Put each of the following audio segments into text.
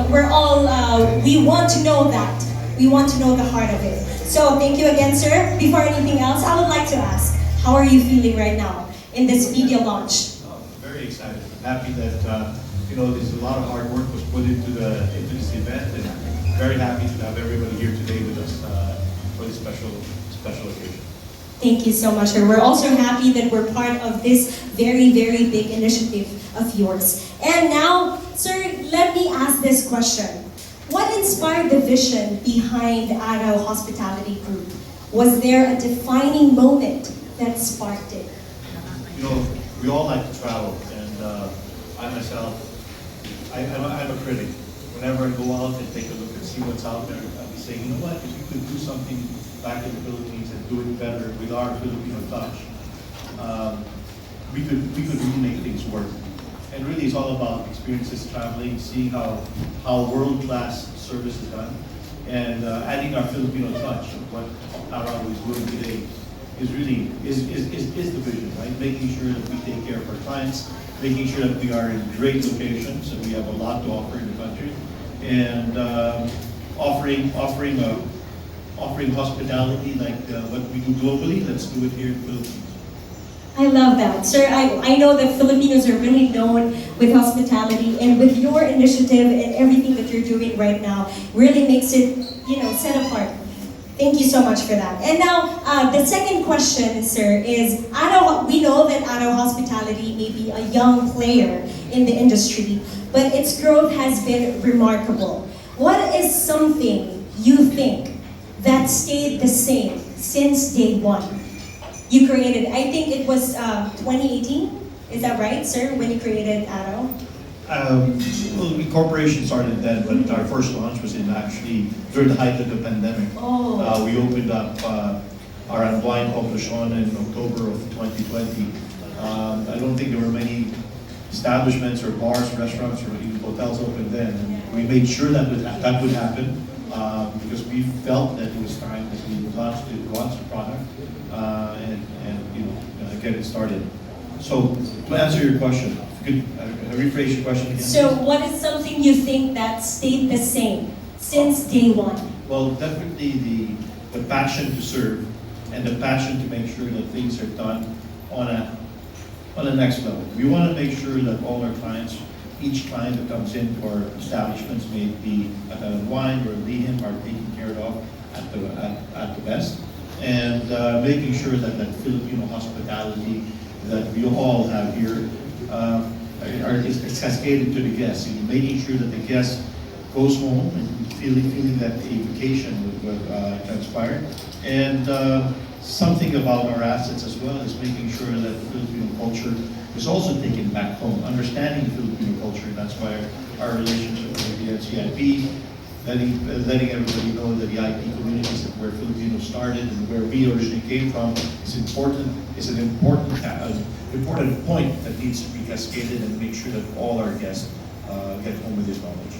we want to know that. We want to know the heart of it. So thank you again, sir. Before anything else, I would like to ask, how are you feeling right now in this media launch? Very excited. Happy that there's a lot of hard work was put into this event, and very happy to have everybody here today with us for this special occasion. Thank you so much, sir. We're also happy that we're part of this very, very big initiative of yours. And now, sir, let me ask this question. What inspired the vision behind ARAW Hospitality Group? Was there a defining moment that sparked it? We all like to travel, and I myself, I'm a critic. Whenever I go out and take a look and see what's out there, I'll be saying, you know what, if you could do something back in the Philippines and do it better with our Filipino touch, we could really make things work. And really, it's all about experiences, traveling, seeing how world-class service is done, and adding our Filipino touch. What ARAW is doing today is really the vision, right? Making sure that we take care of our clients, making sure that we are in great locations, and we have a lot to offer in the country, and offering hospitality like what we do globally. Let's do it here in the Philippines. I love that. Sir, I know that Filipinos are really known with hospitality, and with your initiative and everything that you're doing right now, really makes it, set apart. Thank you so much for that. And now, the second question, sir, is we know that ARAW Hospitality may be a young player in the industry, but its growth has been remarkable. What is something you think that stayed the same since day one? You created, I think it was 2018, is that right, sir, when you created ARAW? Well, the corporation started then, but our first launch was actually during the height of the pandemic. Oh. We opened up our Unblind Competition in October of 2020. I don't think there were many establishments or bars, restaurants, or even hotels open then. And we made sure that would happen because we felt that it was time that we launched the product and get it started. So to answer your question, could rephrase your question again? So what is something you think that stayed the same since day one? Well, definitely the passion to serve and the passion to make sure that things are done on a next level. We want to make sure that all our clients, each client that comes into our establishments, may it be at a wine or a Lhuillier, are taken care of at the best, and making sure that that Filipino hospitality that we all have here is cascaded to the guests, and making sure that the guest goes home and feeling that a vacation would transpire. And something about our assets as well is making sure that the Filipino culture is also taken back home, understanding the Filipino culture. That's why our relationship with the NCIP, letting everybody know that the IP communities that where Filipinos started and where we originally came from is important. Is an important point that needs to be cascaded and make sure that all our guests get home with this knowledge.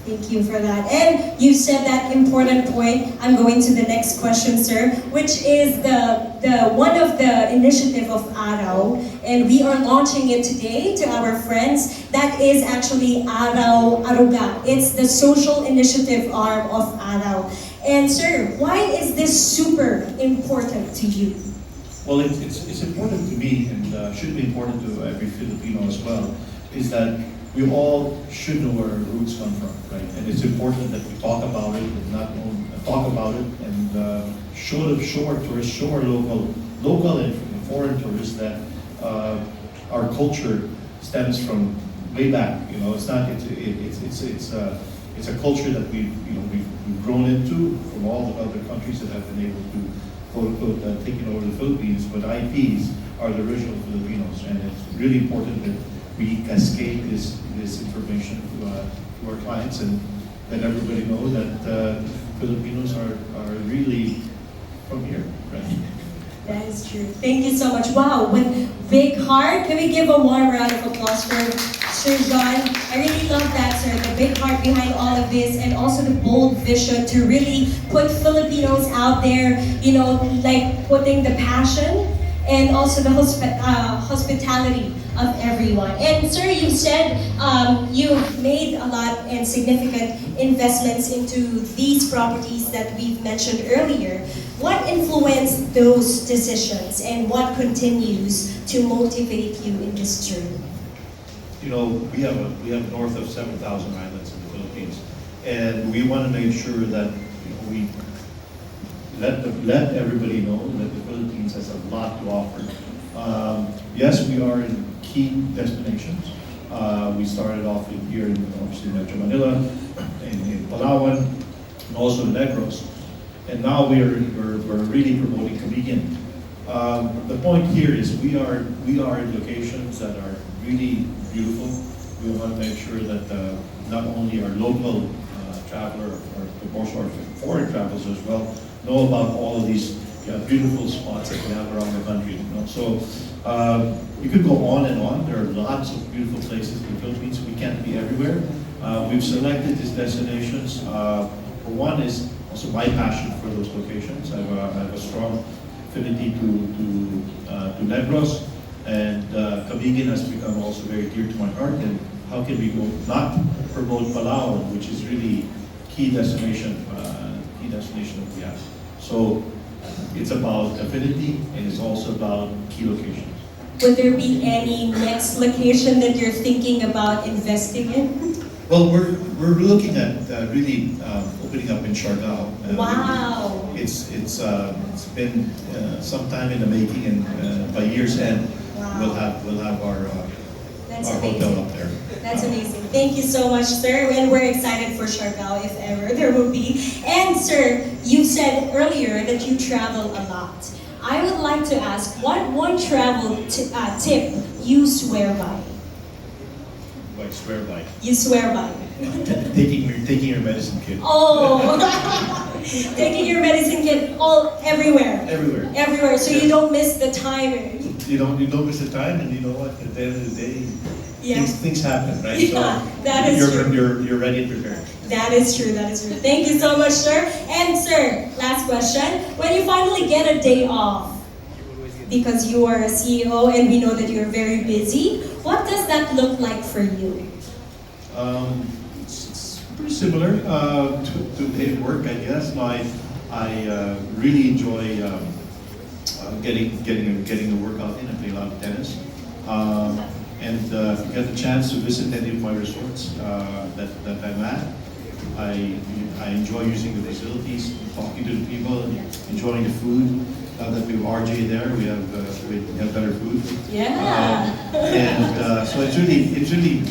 Thank you for that. And you said that important point. I'm going to the next question, sir, which is the one of the initiative of ARAW, and we are launching it today to our friends. That is actually ARAW Aruga. It's the social initiative arm of ARAW. And sir, why is this super important to you? Well, it's important to me, and should be important to every Filipino as well, is that we all should know where our roots come from, right? And it's important that we talk about it, and talk about it, and show our tourists, show our local and foreign tourists that our culture stems from way back. It's a culture that we've grown into from all the other countries that have been able to quote unquote taking over the Philippines, but IPs are the original Filipinos, and it's really important that we cascade this information to our clients and let everybody know that Filipinos are really from here, right? That is true. Thank you so much. Wow, with big heart. Can we give a warm round of applause for Sir John? I really love that, sir. The big heart behind all of this, and also the bold vision to really put Filipinos out there, like putting the passion and also the hospitality of everyone. And sir, you said you've made a lot and significant investments into these properties that we've mentioned earlier. What influenced those decisions and what continues to motivate you in this journey? You know, we have north of 7,000 islands in the Philippines, and we want to make sure that we let everybody know that the Philippines has a lot to offer. Yes, we are in key destinations. We started off here in obviously Metro Manila, in Palawan, and also in Negros, and now we're really promoting Cagayan. The point here is we are in locations that are really beautiful. We want to make sure that not only our local traveler, but also our foreign travelers as well, know about all of these beautiful spots that we have around the country. You know? So you could go on and on. There are lots of beautiful places in the Philippines. We can't be everywhere. We've selected these destinations. For one is also my passion for those locations. I have a strong affinity to Negros, and Cagayan has become also very dear to my heart. And how can we go not promote Palawan, which is really key destination that we have. So it's about affinity and it's also about key locations. Would there be any next location that you're thinking about investing in? Well, we're looking at really opening up in Siargao. Wow! It's been some time in the making, and by year's end, we'll have our hotel up there. That's amazing. Thank you so much, sir. And we're excited for Siargao if ever there will be. And sir, you said earlier that you travel a lot. I would like to ask, what one travel tip you swear by? Like swear by? You swear by. Taking your medicine kit. Oh, taking your medicine kit everywhere. Everywhere. Everywhere, so you don't miss the time. You don't miss the time, and you know what? At the end of the day, Yeah. things happen, right? Yeah, so that is true. You're ready and prepared. That is true, that is true. Thank you so much, sir. And sir, last question. When you finally get a day off, because you are a CEO and we know that you're very busy, what does that look like for you? It's pretty similar to day at work, I guess. I really enjoy getting a workout in. I play a lot of tennis. And if you get the chance to visit any of my resorts that I'm at, I enjoy using the facilities, talking to the people, and enjoying the food. Now that we have RJ there, we have better food. Yeah. And so it's really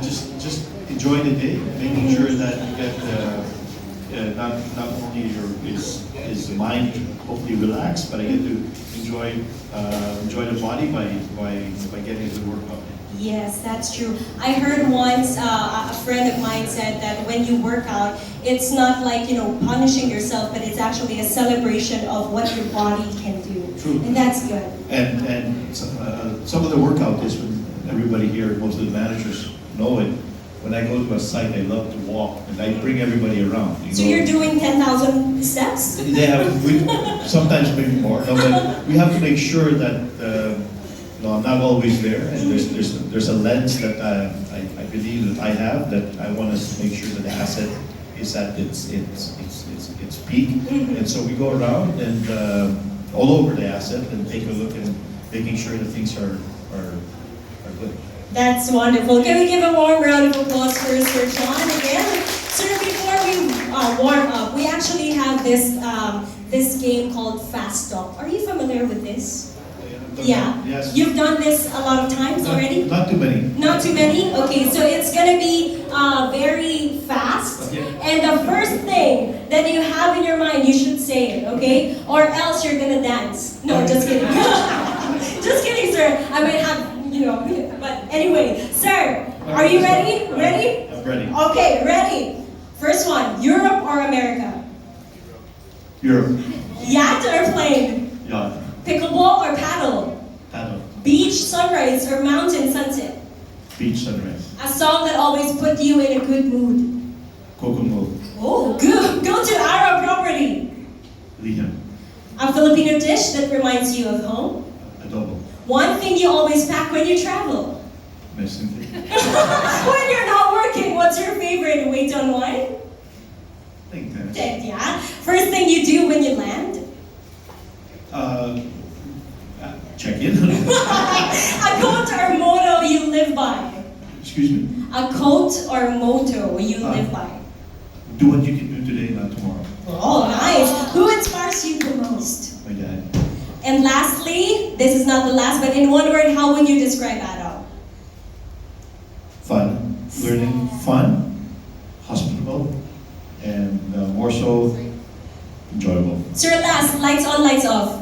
just enjoying the day, making sure that you get not only is the mind hopefully relaxed, but I get to enjoy the body by getting a good workout. Yes, that's true. I heard once a friend of mine said that when you work out, it's not like, punishing yourself, but it's actually a celebration of what your body can do. True. And that's good. And some of the workout is when everybody here, most of the managers know it. When I go to a site, I love to walk, and I bring everybody around. So you're doing 10,000 steps? They have, sometimes maybe more, no, but we have to make sure that I'm not always there, and there's a lens that I believe that I have, that I want to make sure that the asset is at its peak, and so we go around and all over the asset and take a look and making sure that things are good. That's wonderful. Can we give a warm round of applause for Sir John again? Sir, before we warm up, we actually have this game called Fast Talk. Are you familiar with this? Yeah. Yes. You've done this a lot of times already? Not too many. Not too many? Okay, so it's gonna be very fast. Okay. And the first thing that you have in your mind, you should say it, okay? Or else you're gonna dance. No, just kidding. Just kidding, sir. I might have, but anyway, sir, are you ready? Ready? I'm ready. Okay, ready. First one, Europe or America? Europe. Yacht or plane? Yacht. Pickleball or paddle? Paddle. Beach sunrise or mountain sunset? Beach sunrise. A song that always put you in a good mood? Kokomo. Oh, good. Go to ARAW property. Lhuillier. A Filipino dish that reminds you of home? Adobo. One thing you always pack when you travel. My Cynthia. When you're not working, what's your favorite way to unwind? I think that's Yeah. First thing you do when you land? check in. A quote or motto you live by? Excuse me. A quote or motto you live by? Do what you can do today, not tomorrow. Oh, nice. Who inspires you the most? My dad. And lastly, this is not the last, but in one word, how would you describe ARAW? Fun. Learning. Fun. Hospitable. And more so, enjoyable. Sir, last, lights on, lights off.